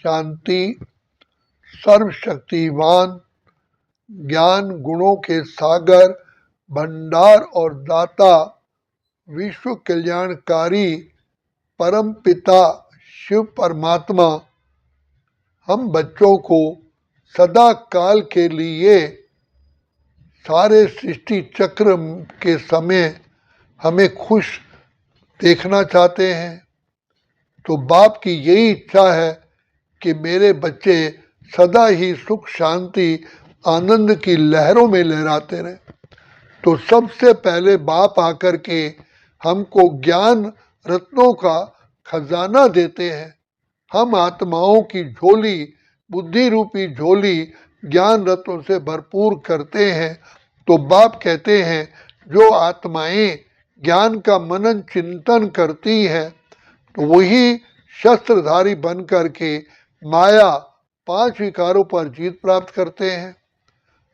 शांति, सर्वशक्तिवान, ज्ञान गुणों के सागर, भंडार और दाता, विश्व कल्याणकारी परम पिता शिव परमात्मा हम बच्चों को सदा काल के लिए सारे सृष्टि चक्र के समय हमें खुश देखना चाहते हैं। तो बाप की यही इच्छा है कि मेरे बच्चे सदा ही सुख शांति आनंद की लहरों में लहराते रहें। तो सबसे पहले बाप आकर के हमको ज्ञान रत्नों का खजाना देते हैं। हम आत्माओं की झोली, बुद्धि रूपी झोली ज्ञान रत्नों से भरपूर करते हैं। तो बाप कहते हैं जो आत्माएं ज्ञान का मनन चिंतन करती हैं तो वही शस्त्रधारी बन करके माया 5 विकारों पर जीत प्राप्त करते हैं।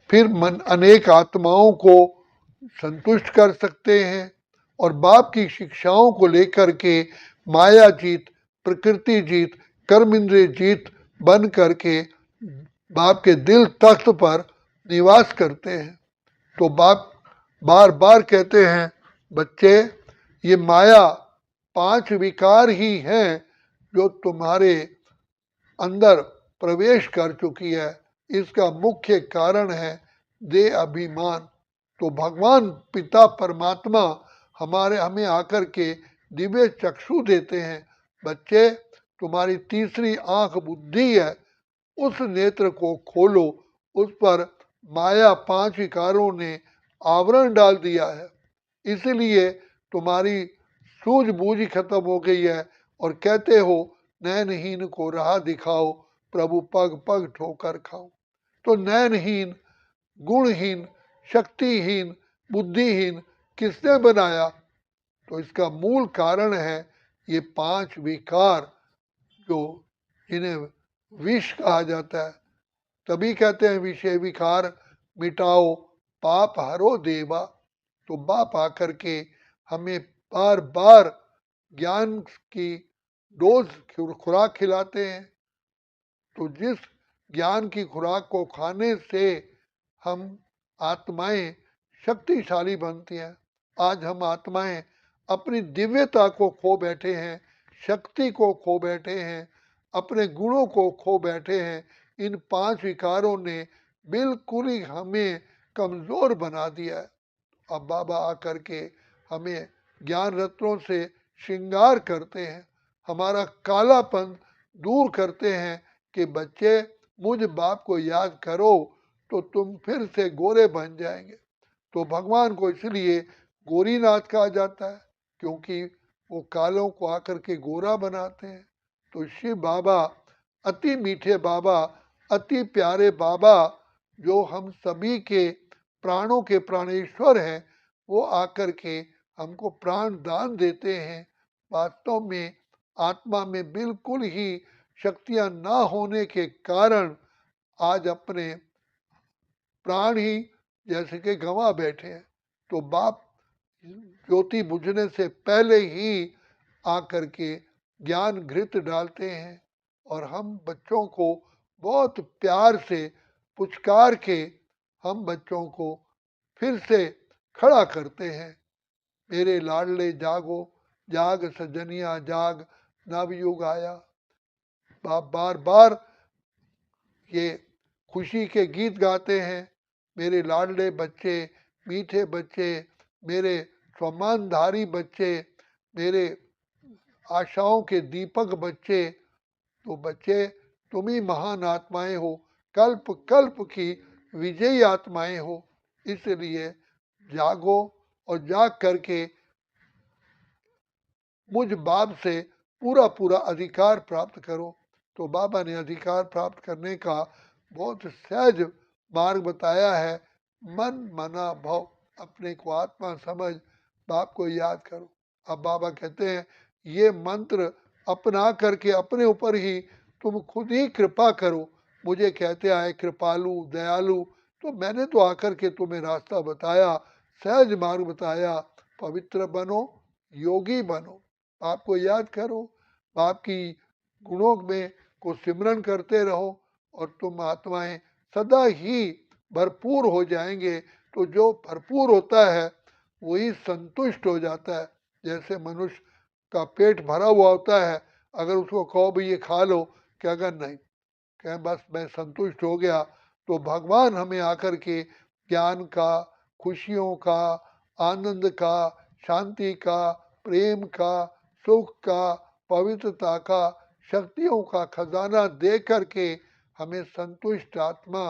फिर मन अनेक आत्माओं को संतुष्ट कर सकते हैं और बाप की शिक्षाओं को लेकर के माया जीत, प्रकृति जीत, कर्म इंद्रिय जीत बन करके बाप के दिल तख्त पर निवास करते हैं। तो बाप बार बार कहते हैं बच्चे ये माया 5 विकार ही हैं जो तुम्हारे अंदर प्रवेश कर चुकी है। इसका मुख्य कारण है देह अभिमान। तो भगवान पिता परमात्मा हमें आकर के दिव्य चक्षु देते हैं। बच्चे तुम्हारी तीसरी आंख बुद्धि है, उस नेत्र को खोलो। उस पर माया 5 विकारों ने आवरण डाल दिया है, इसलिए तुम्हारी सूझबूझ खत्म हो गई है और कहते हो नयनहीन को राह दिखाओ, प्रभु पग पग ठोकर खाओ। तो नयनहीन, गुणहीन, शक्तिहीन, बुद्धिहीन किसने बनाया? तो इसका मूल कारण है ये 5 विकार जो जिन्हें विष कहा जाता है। तभी कहते हैं विषय विकार मिटाओ, पाप हरो देवा। तो बाप आकर के हमें बार बार ज्ञान की डोज खुराक खिलाते हैं। तो जिस ज्ञान की खुराक को खाने से हम आत्माएं शक्तिशाली बनती हैं, आज हम आत्माएं अपनी दिव्यता को खो बैठे हैं, शक्ति को खो बैठे हैं, अपने गुणों को खो बैठे हैं। इन 5 विकारों ने बिल्कुल ही हमें कमजोर बना दिया है। अब बाबा आकर के हमें ज्ञान रत्नों से श्रृंगार करते हैं, हमारा कालापन दूर करते हैं कि बच्चे मुझ बाप को याद करो तो तुम फिर से गोरे बन जाएंगे। तो भगवान को इसलिए गोरीनाथ कहा जाता है क्योंकि वो कालों को आकर के गोरा बनाते हैं। तो शिव बाबा अति मीठे बाबा, अति प्यारे बाबा जो हम सभी के प्राणों के प्राणेश्वर हैं, वो आकर के हमको प्राण दान देते हैं। वास्तव में आत्मा में बिल्कुल ही शक्तियां ना होने के कारण आज अपने प्राण ही जैसे कि गंवा बैठे हैं। तो बाप ज्योति बुझने से पहले ही आकर के ज्ञान घृत डालते हैं और हम बच्चों को बहुत प्यार से पुचकार के हम बच्चों को फिर से खड़ा करते हैं। मेरे लाडले जागो, जाग सजनिया जाग, नवयुग आया। बाप बार बार ये खुशी के गीत गाते हैं। मेरे लाडले बच्चे, मीठे बच्चे, मेरे सम्मानधारी बच्चे, मेरे आशाओं के दीपक बच्चे। तो बच्चे तुम ही महान आत्माएं हो, कल्प कल्प की विजयी आत्माएं हो। इसलिए जागो और जाग करके मुझ बाप से पूरा पूरा अधिकार प्राप्त करो। तो बाबा ने अधिकार प्राप्त करने का बहुत सहज मार्ग बताया है। मन मना भव, अपने को आत्मा समझ बाप को याद करो। अब बाबा कहते हैं ये मंत्र अपना करके अपने ऊपर ही तुम खुद ही कृपा करो। मुझे कहते आए कृपालु दयालु, तो मैंने तो आकर के तुम्हें रास्ता बताया, सहज मार्ग बताया। पवित्र बनो, योगी बनो, बाप को याद करो, बाप की गुणों में को सिमरन करते रहो और तुम आत्माएं सदा ही भरपूर हो जाएंगे। तो जो भरपूर होता है वही संतुष्ट हो जाता है। जैसे मनुष्य का पेट भरा हुआ होता है, अगर उसको कहो भाई ये खा लो, क्या अगर नहीं कहें बस मैं संतुष्ट हो गया, तो भगवान हमें आकर के ज्ञान का, खुशियों का, आनंद का, शांति का, प्रेम का, सुख का, पवित्रता का, शक्तियों का खजाना दे करके हमें संतुष्ट आत्मा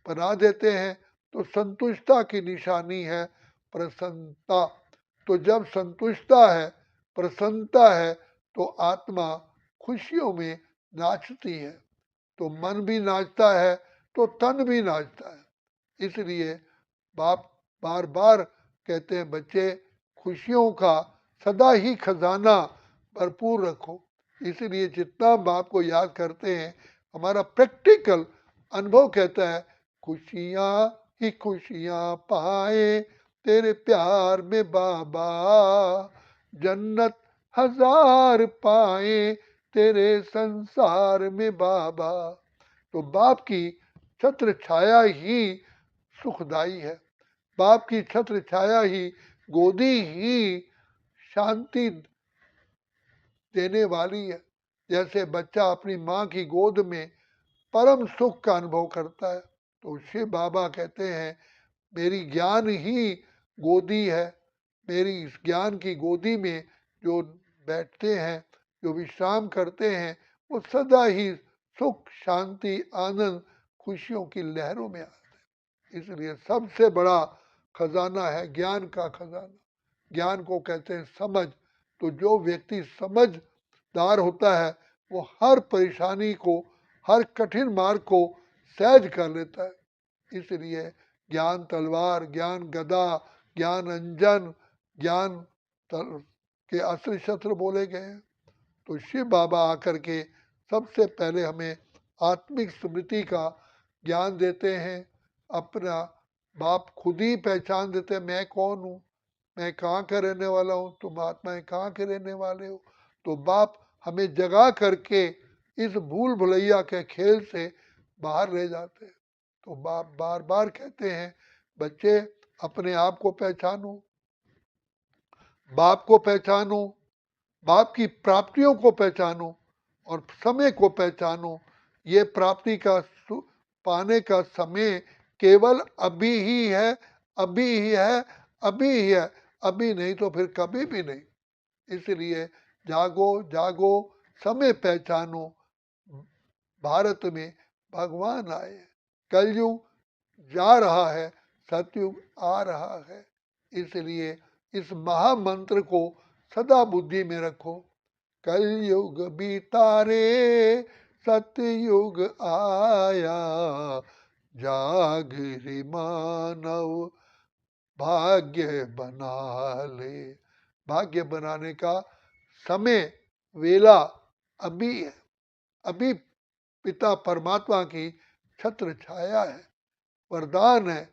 बना देते हैं। तो संतुष्टता की निशानी है प्रसन्नता। तो जब संतुष्टता है, प्रसन्नता है, तो आत्मा खुशियों में नाचती है। तो मन भी नाचता है तो तन भी नाचता है। इसलिए बाप बार बार कहते हैं बच्चे खुशियों का सदा ही खजाना भरपूर रखो। इसलिए जितना बाप को याद करते हैं, हमारा प्रैक्टिकल अनुभव कहता है खुशियाँ ही खुशियाँ पाए तेरे प्यार में बाबा, जन्नत हजार पाए तेरे संसार में बाबा। तो बाप की छत्र छाया ही सुखदाई है। बाप की छत्र छाया ही, गोदी ही शांति देने वाली है। जैसे बच्चा अपनी माँ की गोद में परम सुख का अनुभव करता है, तो शिव बाबा कहते हैं मेरी ज्ञान ही गोदी है। मेरी इस ज्ञान की गोदी में जो बैठते हैं, जो विश्राम करते हैं, वो सदा ही सुख, शांति, आनंद, खुशियों की लहरों में आते हैं। इसलिए सबसे बड़ा खजाना है ज्ञान का खजाना। ज्ञान को कहते हैं समझ। तो जो व्यक्ति समझदार होता है वो हर परेशानी को, हर कठिन मार्ग को सहज कर लेता है। इसलिए ज्ञान तलवार, ज्ञान गदा, ज्ञान अंजन, ज्ञान के अस्त्र शस्त्र बोले गए हैं। तो शिव बाबा आकर के सबसे पहले हमें आत्मिक स्मृति का ज्ञान देते हैं। अपना बाप खुद ही पहचान देते हैं मैं कौन हूँ, मैं कहाँ का रहने वाला हूँ, तुम आत्माएं कहाँ के रहने वाले हो। तो बाप हमें जगा करके इस भूल भुलैया के खेल से बाहर ले जाते हैं। तो बाप बार बार कहते हैं बच्चे अपने आप को पहचानो, बाप को पहचानो, बाप की प्राप्तियों को पहचानो और समय को पहचानो। ये प्राप्ति का पाने का समय केवल अभी ही है, अभी ही है, अभी ही है, अभी नहीं तो फिर कभी भी नहीं। इसलिए जागो जागो, समय पहचानो। भारत में भगवान आए, कलयुग जा रहा है, सतयुग आ रहा है। इसलिए इस महामंत्र को सदा बुद्धि में रखो। कलयुग बीता रे, सतयुग आया, जाग रे मानव भाग्य बना ले। भाग्य बनाने का समय, वेला अभी है। अभी पिता परमात्मा की छत्र छाया है, वरदान है,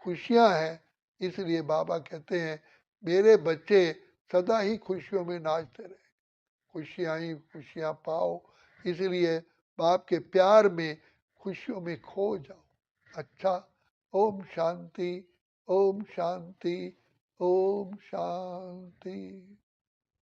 खुशियां हैं। इसलिए बाबा कहते हैं मेरे बच्चे सदा ही खुशियों में नाचते रहे, खुशियां ही खुशियां पाओ। इसलिए बाप के प्यार में, खुशियों में खो जाओ। अच्छा, ओम शांति, ओम शांति, ओम शांति।